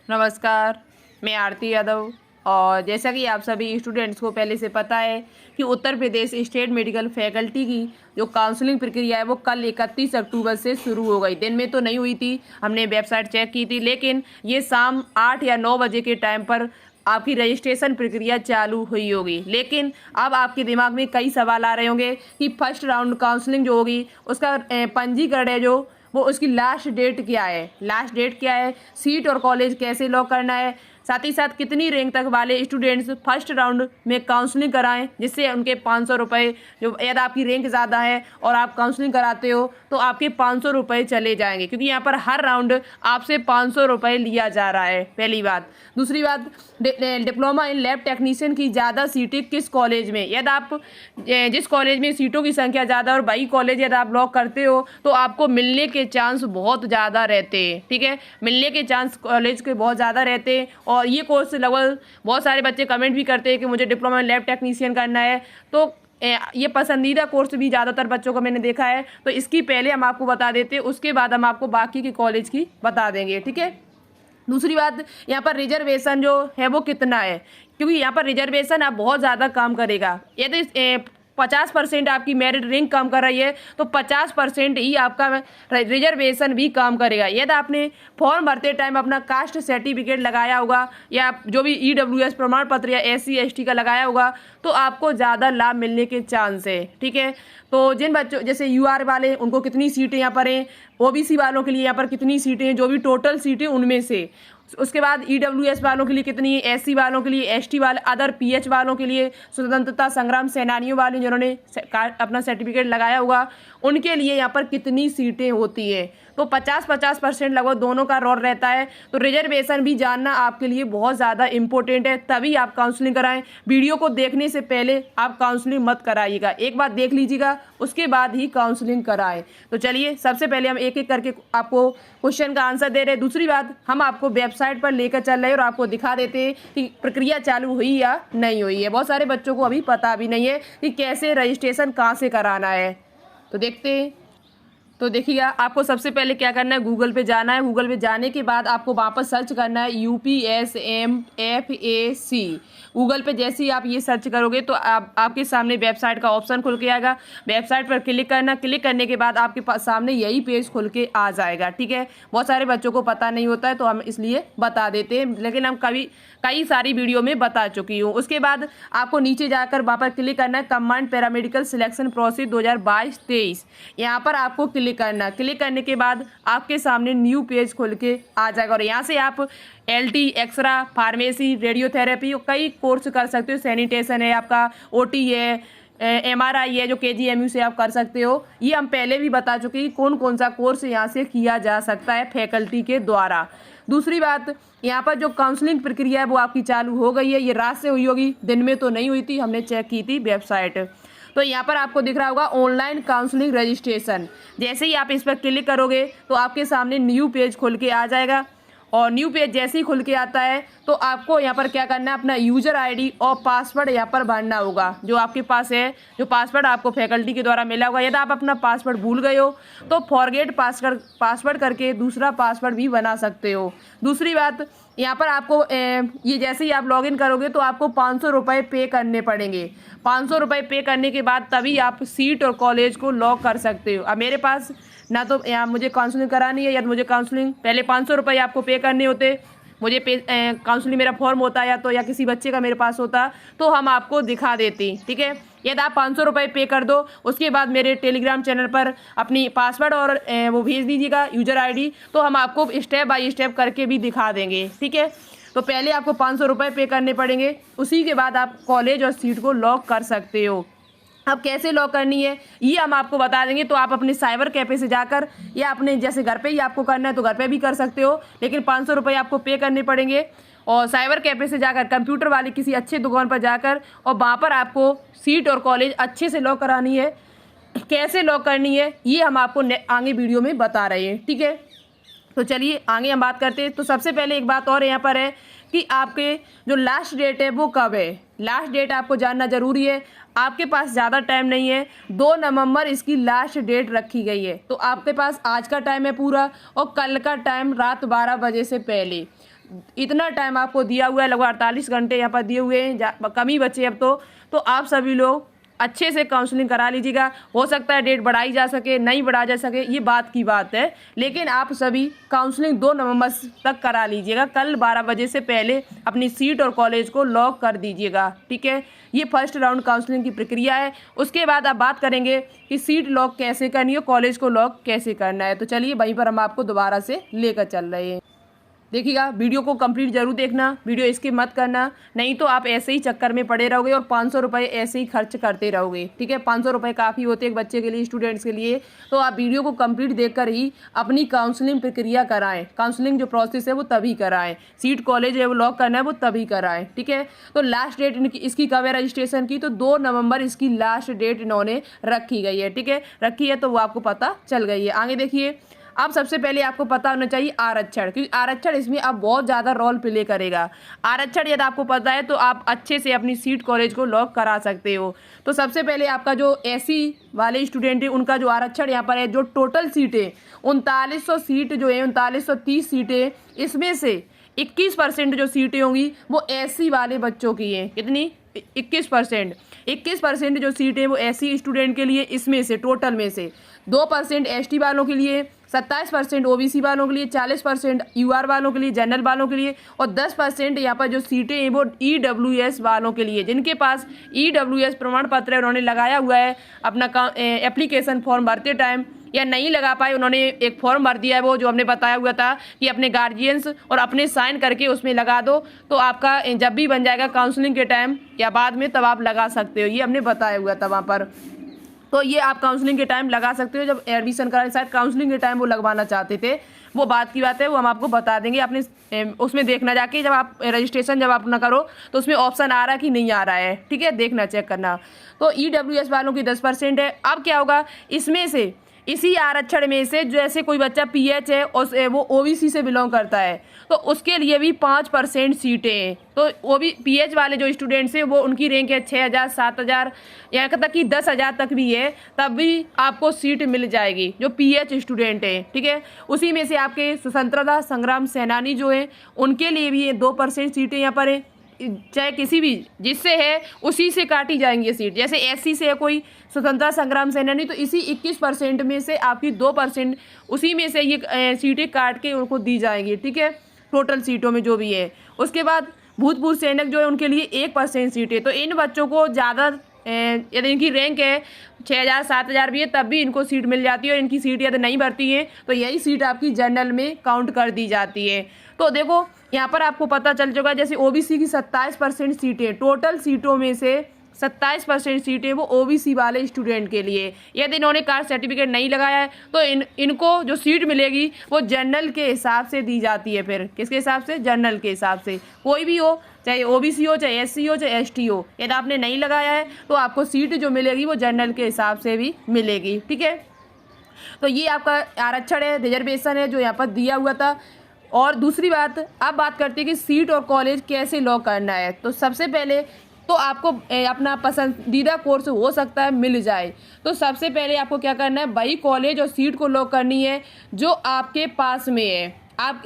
नमस्कार, मैं आरती यादव। और जैसा कि आप सभी स्टूडेंट्स को पहले से पता है कि Uttar Pradesh state medical faculty की जो काउंसलिंग प्रक्रिया है वो कल 31 अक्टूबर से शुरू हो गई। दिन में तो नहीं हुई थी, हमने वेबसाइट चेक की थी, लेकिन ये शाम 8 या 9 बजे के टाइम पर आपकी रजिस्ट्रेशन प्रक्रिया चालू हुई होगी। लेकिन अब आपके दिमाग में कई सवाल आ रहे होंगे कि फर्स्ट राउंड काउंसलिंग जो होगी उसका पंजीकरण है जो वो उसकी लास्ट डेट क्या है, सीट और कॉलेज कैसे लॉक करना है, साथ ही साथ कितनी रैंक तक वाले स्टूडेंट्स फर्स्ट राउंड में काउंसलिंग कराएं जिससे उनके 500 रुपये, जो यदि आपकी रैंक ज़्यादा है और आप काउंसलिंग कराते हो तो आपके 500 रुपये चले जाएंगे, क्योंकि यहाँ पर हर राउंड आपसे 500 रुपये लिया जा रहा है। पहली बात। दूसरी बात, डिप्लोमा इन लैब टेक्नीशियन की ज़्यादा सीटें किस कॉलेज में, यदि आप जिस कॉलेज में सीटों की संख्या ज़्यादा और वही कॉलेज यदि आप लॉक करते हो तो आपको मिलने के चांस बहुत ज़्यादा रहते हैं। ठीक है, मिलने के चांस कॉलेज के बहुत ज़्यादा रहते हैं। और ये कोर्स लगभग बहुत सारे बच्चे कमेंट भी करते हैं कि मुझे डिप्लोमा इन लैब टेक्नीशियन करना है, तो ये पसंदीदा कोर्स भी ज़्यादातर बच्चों को मैंने देखा है। तो इसकी पहले हम आपको बता देते हैं, उसके बाद हम आपको बाकी की कॉलेज की बता देंगे। ठीक है। दूसरी बात, यहाँ पर रिजर्वेशन जो है वो कितना है, क्योंकि यहाँ पर रिजर्वेशन आप बहुत ज़्यादा काम करेगा। यदि 50% आपकी मेरिट रैंक काम कर रही है तो 50% ही आपका रिजर्वेशन भी काम करेगा। यदि आपने फॉर्म भरते टाइम अपना कास्ट सर्टिफिकेट लगाया होगा या जो भी EWS प्रमाण पत्र या SC ST का लगाया होगा तो आपको ज़्यादा लाभ मिलने के चांस है। ठीक है, तो जिन बच्चों जैसे UR वाले उनको कितनी सीटें यहाँ पर हैं, OBC वालों के लिए यहाँ पर कितनी सीटें हैं, जो भी टोटल सीटें उनमें से, उसके बाद EWS वालों के लिए कितनी, SC वालों के लिए, ST वाले, अदर PH वालों के लिए, स्वतंत्रता संग्राम सेनानियों वाले जिन्होंने अपना सर्टिफिकेट लगाया होगा उनके लिए यहाँ पर कितनी सीटें होती है। तो 50-50% लगभग दोनों का रोल रहता है। तो रिजर्वेशन भी जानना आपके लिए बहुत ज़्यादा इंपॉर्टेंट है, तभी आप काउंसलिंग कराएं। वीडियो को देखने से पहले आप काउंसलिंग मत कराइएगा, एक बार देख लीजिएगा उसके बाद ही काउंसलिंग कराएं। तो चलिए, सबसे पहले हम एक एक करके आपको क्वेश्चन का आंसर दे रहे हैं। दूसरी बात, हम आपको वेबसाइट पर लेकर चल रहे हैं और आपको दिखा देते हैं कि प्रक्रिया चालू हुई या नहीं हुई है। बहुत सारे बच्चों को अभी पता भी नहीं है कि कैसे रजिस्ट्रेशन कहाँ से कराना है। तो देखते हैं। तो देखिएगा, आपको सबसे पहले क्या करना है, गूगल पे जाना है। गूगल पे जाने के बाद आपको वापस सर्च करना है UPSMFAC। गूगल पे जैसे ही आप ये सर्च करोगे तो आपके सामने वेबसाइट का ऑप्शन खुल के आएगा। वेबसाइट पर क्लिक करना, क्लिक करने के बाद आपके पास सामने यही पेज खुल के आ जाएगा। ठीक है, बहुत सारे बच्चों को पता नहीं होता है तो हम इसलिए बता देते हैं, लेकिन हम कई सारी वीडियो में बता चुकी हूँ। उसके बाद आपको नीचे जाकर वहाँ पर क्लिक करना है कम्बाइंड पैरामेडिकल सिलेक्शन प्रोसेस 2022-23। यहाँ पर आपको क्लिक करना, क्लिक करने के बाद आपके सामने न्यू पेज खुल के आ जाएगा और यहाँ से आप LT, एक्सरा, फार्मेसी, रेडियोथेरेपी कई कोर्स कर सकते हो। सैनिटेशन है आपका, OT है, MRI है जो KGMU से आप कर सकते हो। ये हम पहले भी बता चुके हैं कौन कौन सा कोर्स यहाँ से किया जा सकता है फैकल्टी के द्वारा। दूसरी बात, यहाँ पर जो काउंसलिंग प्रक्रिया है वो आपकी चालू हो गई है। ये रात से हुई होगी, दिन में तो नहीं हुई थी, हमने चेक की थी वेबसाइट। तो यहाँ पर आपको दिख रहा होगा ऑनलाइन काउंसलिंग रजिस्ट्रेशन। जैसे ही आप इस पर क्लिक करोगे तो आपके सामने न्यू पेज खुल के आ जाएगा और न्यू पेज जैसे ही खुल के आता है तो आपको यहाँ पर क्या करना है, अपना यूजर ID और पासवर्ड यहाँ पर भरना होगा जो आपके पास है, जो पासवर्ड आपको फैकल्टी के द्वारा मिला होगा। यदि आप अपना पासवर्ड भूल गए हो तो फॉरगेट पासवर्ड करके दूसरा पासवर्ड भी बना सकते हो। दूसरी बात, यहाँ पर आपको ये जैसे ही आप लॉगिन करोगे तो आपको 500 रुपये पे करने पड़ेंगे। 500 रुपये पे करने के बाद तभी आप सीट और कॉलेज को लॉक कर सकते हो। अब मेरे पास ना तो यहाँ मुझे काउंसलिंग करानी है या मुझे काउंसलिंग पहले 500 रुपये आपको पे करने होते, मुझे काउंसलिंग मेरा फॉर्म होता या किसी बच्चे का मेरे पास होता तो हम आपको दिखा देती। ठीक है, यदि आप 500 रुपये पे कर दो उसके बाद मेरे टेलीग्राम चैनल पर अपनी पासवर्ड और वो भेज दीजिएगा यूजर ID, तो हम आपको स्टेप बाय स्टेप करके भी दिखा देंगे। ठीक है, तो पहले आपको 500 रुपये पे करने पड़ेंगे, उसी के बाद आप कॉलेज और सीट को लॉक कर सकते हो। अब कैसे लॉक करनी है ये हम आपको बता देंगे। तो आप अपने साइबर कैफे से जाकर या अपने जैसे घर पे ही आपको करना है तो घर पे भी कर सकते हो, लेकिन 500 रुपये आपको पे करने पड़ेंगे। और साइबर कैफे से जाकर कंप्यूटर वाली किसी अच्छे दुकान पर जाकर और वहाँ पर आपको सीट और कॉलेज अच्छे से लॉक करानी है। कैसे लॉक करनी है ये हम आपको आगे वीडियो में बता रहे हैं। ठीक है, तो चलिए आगे हम बात करते हैं। तो सबसे पहले एक बात और यहाँ पर है कि आपके जो लास्ट डेट है वो कब है। लास्ट डेट आपको जानना ज़रूरी है। आपके पास ज़्यादा टाइम नहीं है, 2 नवंबर इसकी लास्ट डेट रखी गई है। तो आपके पास आज का टाइम है पूरा और कल का टाइम रात 12 बजे से पहले। इतना टाइम आपको दिया हुआ है, लगभग 48 घंटे यहाँ पर दिए हुए हैं, कम ही बचे अब तो आप सभी लोग अच्छे से काउंसलिंग करा लीजिएगा। हो सकता है डेट बढ़ाई जा सके, नहीं बढ़ाया जा सके, ये बात की बात है, लेकिन आप सभी काउंसलिंग 2 नवंबर तक करा लीजिएगा। कल 12 बजे से पहले अपनी सीट और कॉलेज को लॉक कर दीजिएगा, ठीक है। ये फर्स्ट राउंड काउंसलिंग की प्रक्रिया है। उसके बाद आप बात करेंगे कि सीट लॉक कैसे करनी है, कॉलेज को लॉक कैसे करना है। तो चलिए वहीं पर हम आपको दोबारा से लेकर चल रहे हैं। देखिएगा, वीडियो को कंप्लीट जरूर देखना, वीडियो स्किप मत करना, नहीं तो आप ऐसे ही चक्कर में पड़े रहोगे और 500 रुपये ऐसे ही खर्च करते रहोगे, ठीक है। 500 रुपये काफ़ी होते हैं एक बच्चे के लिए, स्टूडेंट्स के लिए। तो आप वीडियो को कंप्लीट देखकर ही अपनी काउंसलिंग प्रक्रिया कराएं। काउंसलिंग जो प्रोसेस है वो तभी कराएं, सीट कॉलेज है वो लॉक करना है वो तभी कराएं, ठीक है। तो लास्ट डेट इसकी कब है रजिस्ट्रेशन की, तो 2 नवंबर इसकी लास्ट डेट इन्होंने रखी गई है, ठीक है। रखी है तो वो आपको पता चल गई है। आगे देखिए, अब सबसे पहले आपको पता होना चाहिए आरक्षण, क्योंकि आरक्षण इसमें अब बहुत ज़्यादा रोल प्ले करेगा। आरक्षण यदि आपको पता है तो आप अच्छे से अपनी सीट कॉलेज को लॉक करा सकते हो। तो सबसे पहले आपका जो एससी वाले स्टूडेंट है उनका जो आरक्षण यहाँ पर है, जो टोटल सीटें 3900 सीट जो है, 3930 सीटें, इसमें से 21% जो सीटें होंगी वो एससी वाले बच्चों की हैं। कितनी? 21% जो सीटें वो एससी स्टूडेंट के लिए, इसमें से टोटल में से 2% एसटी वालों के लिए, 27% ओबीसी वालों के लिए, 40% यूआर वालों के लिए, जनरल वालों के लिए, और 10% यहाँ पर जो सीटें हैं वो ईडब्ल्यूएस वालों के लिए, जिनके पास ईडब्ल्यूएस प्रमाण पत्र है, उन्होंने लगाया हुआ है अपना एप्लीकेशन फॉर्म भरते टाइम, या नहीं लगा पाए उन्होंने एक फॉर्म भर दिया है, वो जो हमने बताया हुआ था कि अपने गार्जियंस और अपने साइन करके उसमें लगा दो, तो आपका जब भी बन जाएगा काउंसलिंग के टाइम या बाद में तब आप लगा सकते हो। ये हमने बताया हुआ था वहाँ पर, तो ये आप काउंसलिंग के टाइम लगा सकते हो। जब एडमिशन करा, शायद काउंसलिंग के टाइम वो लगवाना चाहते थे, वो बात की बात है, वो हम आपको बता देंगे। आपने उसमें देखना जाके, जब आप रजिस्ट्रेशन जब आप ना करो तो उसमें ऑप्शन आ रहा है कि नहीं आ रहा है, ठीक है, देखना चेक करना। तो ईडब्ल्यूएस वालों की 10% है। अब क्या होगा, इसमें से इसी आरक्षण में से जैसे कोई बच्चा पीएच है और वो ओबीसी से बिलोंग करता है तो उसके लिए भी 5% सीटें हैं। तो वो भी पीएच वाले जो स्टूडेंट्स हैं वो उनकी रैंक है 6000, 7000, यहाँ तक कि 10,000 तक भी है, तब भी आपको सीट मिल जाएगी जो पीएच स्टूडेंट है, ठीक है। उसी में से आपके स्वतंत्रता संग्राम सेनानी जो है उनके लिए भी ये 2% सीटें यहाँ पर है। चाहे किसी भी जिससे है उसी से काटी जाएंगी ये सीट। जैसे एससी से है कोई स्वतंत्रता संग्राम सेनानी, तो इसी 21% में से आपकी 2% उसी में से ये सीटें काट के उनको दी जाएंगी, ठीक है, टोटल सीटों में जो भी है। उसके बाद भूतपूर्व सैनिक जो है उनके लिए 1% सीटें। तो इन बच्चों को ज़्यादा यदि इनकी रैंक है 6000, 7000 भी है तब भी इनको सीट मिल जाती है, और इनकी सीट यदि नहीं भरती है तो यही सीट आपकी जनरल में काउंट कर दी जाती है। तो देखो यहाँ पर आपको पता चल चुका है, जैसे ओबीसी की 27% सीटें, टोटल सीटों में से 27% सीटें वो ओबीसी वाले स्टूडेंट के लिए। यदि इन्होंने कास्ट सर्टिफिकेट नहीं लगाया है तो इनको जो सीट मिलेगी वो जनरल के हिसाब से दी जाती है। फिर किसके हिसाब से? जनरल के हिसाब से। कोई भी हो, चाहे ओबीसी हो, चाहे एससी हो, चाहे एसटी हो, यदि आपने नहीं लगाया है तो आपको सीट जो मिलेगी वो जनरल के हिसाब से भी मिलेगी, ठीक है। तो ये आपका आरक्षण है, रिजर्वेशन है जो यहाँ पर दिया हुआ था। और दूसरी बात, अब बात करते हैं कि सीट और कॉलेज कैसे लॉक करना है। तो सबसे पहले तो आपको अपना पसंदीदा कोर्स हो सकता है मिल जाए, तो सबसे पहले आपको क्या करना है, वही कॉलेज और सीट को लॉक करनी है जो आपके पास में है।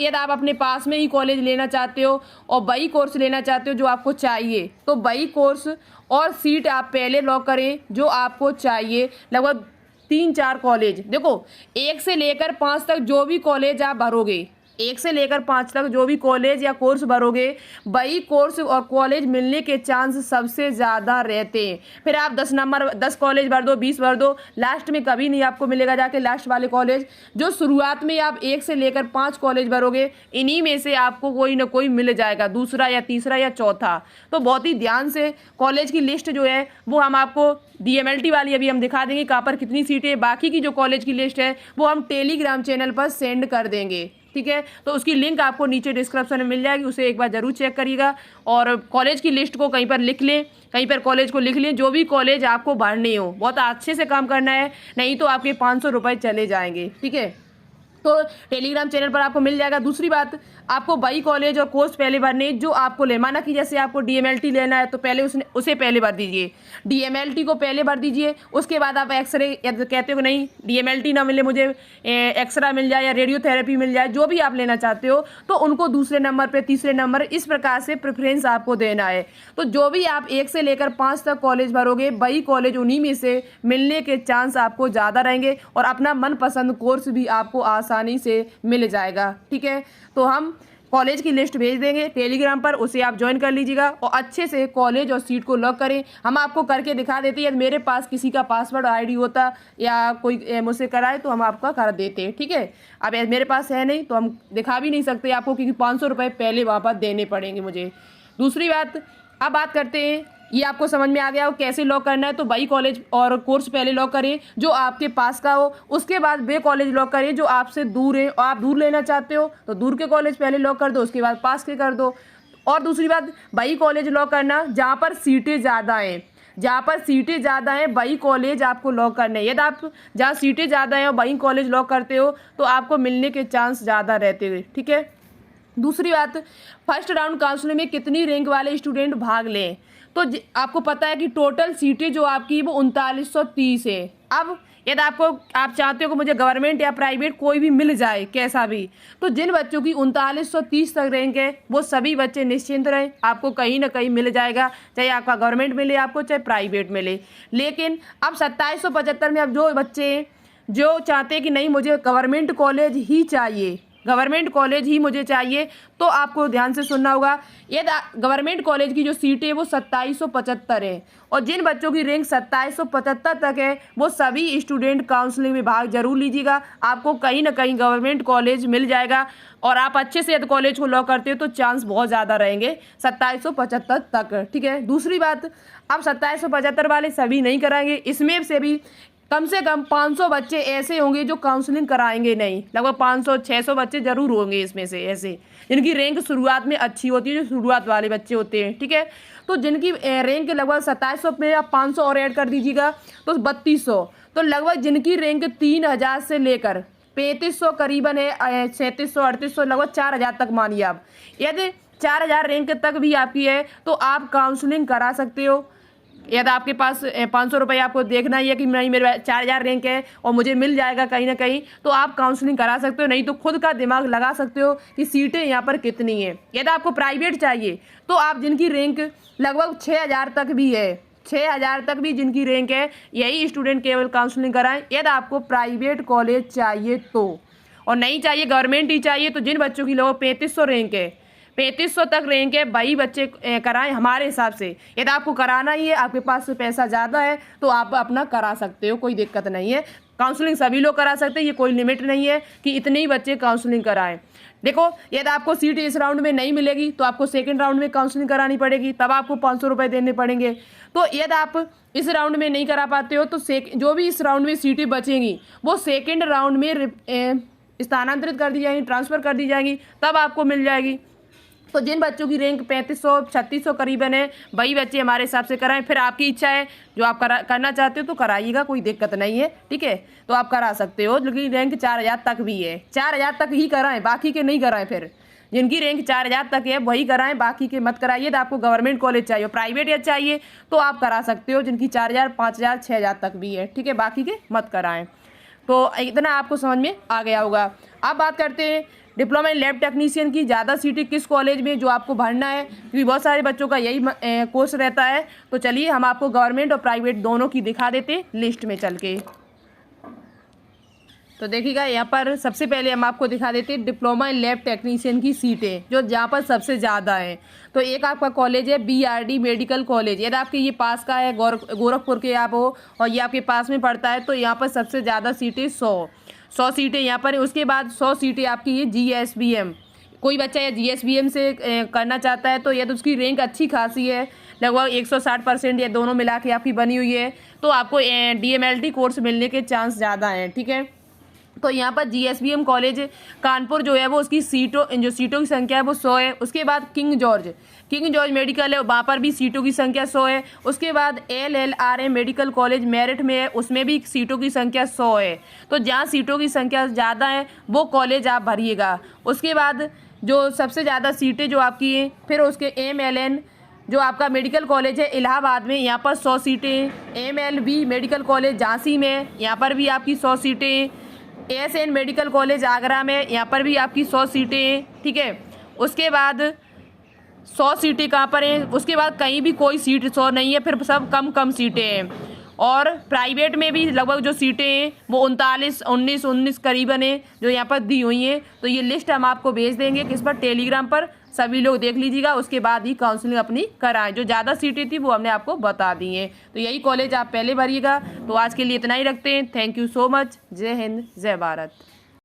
यदि आप अपने पास में ही कॉलेज लेना चाहते हो और वही कोर्स लेना चाहते हो जो आपको चाहिए, तो वही कोर्स और सीट आप पहले लॉक करें जो आपको चाहिए। लगभग 3-4 कॉलेज, देखो 1 से लेकर 5 तक जो भी कॉलेज आप भरोगे, 1 से लेकर 5 तक जो भी कॉलेज या कोर्स भरोगे, वही कोर्स और कॉलेज मिलने के चांस सबसे ज़्यादा रहते हैं। फिर आप 10 कॉलेज भर दो, 20 भर दो, लास्ट में कभी नहीं आपको मिलेगा जाके लास्ट वाले कॉलेज। जो शुरुआत में आप 1 से लेकर 5 कॉलेज भरोगे, इन्हीं में से आपको कोई ना कोई मिल जाएगा, दूसरा या तीसरा या चौथा। तो बहुत ही ध्यान से कॉलेज की लिस्ट जो है वो हम आपको डीएमएलटी वाली अभी हम दिखा देंगे कहाँ पर कितनी सीटें, बाकी की जो कॉलेज की लिस्ट है वो हम टेलीग्राम चैनल पर सेंड कर देंगे, ठीक है। तो उसकी लिंक आपको नीचे डिस्क्रिप्शन में मिल जाएगी, उसे एक बार जरूर चेक करिएगा। और कॉलेज की लिस्ट को कहीं पर लिख लें, कहीं पर कॉलेज को लिख लें, जो भी कॉलेज आपको भरने हो। बहुत अच्छे से काम करना है, नहीं तो आपके 500 रुपये चले जाएंगे, ठीक है। तो टेलीग्राम चैनल पर आपको मिल जाएगा। दूसरी बात, आपको वही कॉलेज और कोर्स पहले भरने जो आपको ले, माना कि जैसे आपको डीएमएलटी लेना है तो पहले उसे पहले भर दीजिए, डीएमएलटी को पहले भर दीजिए। उसके बाद आप एक्सरे, या कहते हो कि नहीं डीएमएलटी ना मिले, मुझे एक्सरा मिल जाए या रेडियोथेरेपी मिल जाए, जो भी आप लेना चाहते हो तो उनको दूसरे नंबर पर, तीसरे नंबर, इस प्रकार से प्रेफरेंस आपको देना है। तो जो भी आप 1 से लेकर 5 तक कॉलेज भरोगे, वही कॉलेज उन्हीं में से मिलने के चांस आपको ज़्यादा रहेंगे और अपना मनपसंद कोर्स भी आपको आसानी से मिल जाएगा। ठीक है, तो हम कॉलेज की लिस्ट भेज देंगे टेलीग्राम पर, उसे आप ज्वाइन कर लीजिएगा और अच्छे से कॉलेज और सीट को लॉक करें। हम आपको करके दिखा देते हैं, मेरे पास किसी का पासवर्ड आईडी होता या कोई मुझसे कराए तो हम आपका कर देते हैं। ठीक है, अब मेरे पास है नहीं तो हम दिखा भी नहीं सकते आपको, क्योंकि 500 रुपये पहले वापस देने पड़ेंगे मुझे। दूसरी बात, अब बात करते हैं, ये आपको समझ में आ गया हो कैसे लॉक करना है। तो वही कॉलेज और कोर्स पहले लॉक करें जो आपके पास का हो, उसके बाद वे कॉलेज लॉक करें जो आपसे दूर है और आप दूर लेना चाहते हो तो दूर के कॉलेज पहले लॉक कर दो, उसके बाद पास के कर दो। और दूसरी बात, वही कॉलेज लॉक करना जहाँ पर सीटें ज़्यादा हैं, जहाँ पर सीटें ज़्यादा हैं वही कॉलेज आपको लॉक करना है। यदि आप जहाँ सीटें ज़्यादा हैं वही कॉलेज लॉक करते हो तो आपको मिलने के चांस ज़्यादा रहते हुए। ठीक है, दूसरी बात, फर्स्ट राउंड काउंसलिंग में कितनी रैंक वाले स्टूडेंट भाग लें। तो आपको पता है कि टोटल सीटें जो आपकी वो 3930 है। अब यदि आप चाहते हो कि मुझे गवर्नमेंट या प्राइवेट कोई भी मिल जाए कैसा भी, तो जिन बच्चों की 3930 तक रैंक है वो सभी बच्चे निश्चिंत रहें, आपको कहीं ना कहीं मिल जाएगा, चाहे आपका गवर्नमेंट मिले आपको, चाहे प्राइवेट मिले। लेकिन अब 2775 में अब जो बच्चे जो चाहते हैं कि नहीं मुझे गवर्नमेंट कॉलेज ही चाहिए, गवर्नमेंट कॉलेज ही मुझे चाहिए, तो आपको ध्यान से सुनना होगा। ये गवर्नमेंट कॉलेज की जो सीटें है वो 2775 है और जिन बच्चों की रैंक 2775 तक है वो सभी स्टूडेंट काउंसलिंग में भाग जरूर लीजिएगा, आपको कहीं ना कहीं गवर्नमेंट कॉलेज मिल जाएगा और आप अच्छे से यदि कॉलेज को लॉक करते हो तो चांस बहुत ज़्यादा रहेंगे 2775 तक। ठीक है, दूसरी बात, अब 2775 वाले सभी नहीं कराएंगे, इसमें से भी कम से कम 500 बच्चे ऐसे होंगे जो काउंसलिंग कराएंगे नहीं, लगभग 500-600 बच्चे जरूर होंगे इसमें से ऐसे जिनकी रैंक शुरुआत में अच्छी होती है, जो शुरुआत वाले बच्चे होते हैं। ठीक है, तो जिनकी रैंक लगभग 2700 में आप 500 और ऐड कर दीजिएगा तो 3200, तो लगभग जिनकी रैंक 3000 से लेकर 3500 करीबन है, 3700-3800, लगभग 4000 तक मानिए आप। यदि 4000 रैंक तक भी आपकी है तो आप काउंसलिंग करा सकते हो। यदि आपके पास 500 रुपये आपको देखना ही है कि नहीं मेरे 4000 रैंक है और मुझे मिल जाएगा कहीं ना कहीं, तो आप काउंसलिंग करा सकते हो, नहीं तो खुद का दिमाग लगा सकते हो कि सीटें यहाँ पर कितनी हैं। यदि आपको प्राइवेट चाहिए तो आप जिनकी रैंक लगभग 6000 तक भी है, 6000 तक भी जिनकी रैंक है, यही स्टूडेंट केवल काउंसलिंग कराएं यदि आपको प्राइवेट कॉलेज चाहिए तो, और नहीं चाहिए गवर्नमेंट ही चाहिए तो जिन बच्चों की लगभग 3500 रैंक है, 3500 तक रैंक है, वही बच्चे कराएं हमारे हिसाब से। यदि आपको कराना ही है, आपके पास पैसा ज़्यादा है तो आप अपना करा सकते हो, कोई दिक्कत नहीं है। काउंसलिंग सभी लोग करा सकते हैं, ये कोई लिमिट नहीं है कि इतने ही बच्चे काउंसलिंग कराएं। देखो, यदि आपको सीट इस राउंड में नहीं मिलेगी तो आपको सेकंड राउंड में काउंसलिंग करानी पड़ेगी, तब आपको 500 रुपये देने पड़ेंगे। तो यदि आप इस राउंड में नहीं करा पाते हो तो जो भी इस राउंड में सीटें बचेंगी वो सेकेंड राउंड में स्थानांतरित कर दी जाएंगी, ट्रांसफ़र कर दी जाएंगी, तब आपको मिल जाएगी। तो जिन बच्चों की रैंक 3500-3600 करीबन है वही बच्चे हमारे हिसाब से कराएं, फिर आपकी इच्छा है जो आप करना चाहते हो तो कराइएगा, कोई दिक्कत नहीं है। ठीक है, तो आप करा सकते हो, लेकिन रैंक 4000 तक भी है, 4000 तक ही कराएं, बाकी के नहीं कराएं। फिर जिनकी रैंक 4000 तक है वही कराएं, बाकी के मत कराइए। तो आपको गवर्नमेंट कॉलेज चाहिए, प्राइवेट या चाहिए तो आप करा सकते हो जिनकी 4000, 5000, 6000 तक भी है। ठीक है, बाकी के मत कराएं। तो इतना आपको समझ में आ गया होगा। अब बात करते हैं डिप्लोमा इन लैब टेक्नीशियन की ज़्यादा सीटें किस कॉलेज में जो आपको भरना है, क्योंकि बहुत सारे बच्चों का यही कोर्स रहता है। तो चलिए हम आपको गवर्नमेंट और प्राइवेट दोनों की दिखा देते लिस्ट में चल के। तो देखिएगा यहाँ पर सबसे पहले हम आपको दिखा देते हैं डिप्लोमा इन लैब टेक्नीशियन की सीटें जो जहाँ पर सबसे ज़्यादा है। तो एक आपका कॉलेज है BRD मेडिकल कॉलेज, यदि आपके ये पास का है, गोरखपुर के आप हो और ये आपके पास में पड़ता है, तो यहाँ पर सबसे ज़्यादा सीटें 100 सीटें यहाँ पर है। उसके बाद 100 सीटें आपकी ये GSBM, कोई बच्चा या GSBM से करना चाहता है तो यदि उसकी रैंक अच्छी खासी है, लगभग 160% या दोनों मिला के आपकी बनी हुई है, तो आपको DMLT कोर्स मिलने के चांस ज़्यादा हैं। ठीक है, तो यहाँ पर GSBM कॉलेज कानपुर जो है वो उसकी सीटों की संख्या है वो 100 है। उसके बाद किंग जॉर्ज मेडिकल है, वहाँ पर भी सीटों की संख्या 100 है। उसके बाद LLRM मेडिकल कॉलेज मेरिट में है, उसमें भी सीटों की संख्या 100 है। तो जहाँ सीटों की संख्या ज़्यादा है वो कॉलेज आप भरिएगा। उसके बाद जो सबसे ज़्यादा सीटें जो आपकी हैं, फिर उसके MLN जो आपका मेडिकल कॉलेज है इलाहाबाद में, यहाँ पर 100 सीटें। MLB मेडिकल कॉलेज झांसी में, यहाँ पर भी आपकी 100 सीटें। ASN मेडिकल कॉलेज आगरा में, यहाँ पर भी आपकी 100 सीटें, ठीक है। उसके बाद 100 सीटें कहाँ पर हैं, उसके बाद कहीं भी कोई सीट 100 नहीं है, फिर सब कम सीटें हैं। और प्राइवेट में भी लगभग जो सीटें हैं वो 39, 19 करीबन है जो यहाँ पर दी हुई हैं। तो ये लिस्ट हम आपको भेज देंगे किस पर, टेलीग्राम पर, सभी लोग देख लीजिएगा। उसके बाद ही काउंसलिंग अपनी कराएं। जो ज़्यादा सीटें थी वो हमने आपको बता दी हैं। तो यही कॉलेज आप पहले भरिएगा। तो आज के लिए इतना ही रखते हैं। Thank you so much. जय हिंद, जय भारत।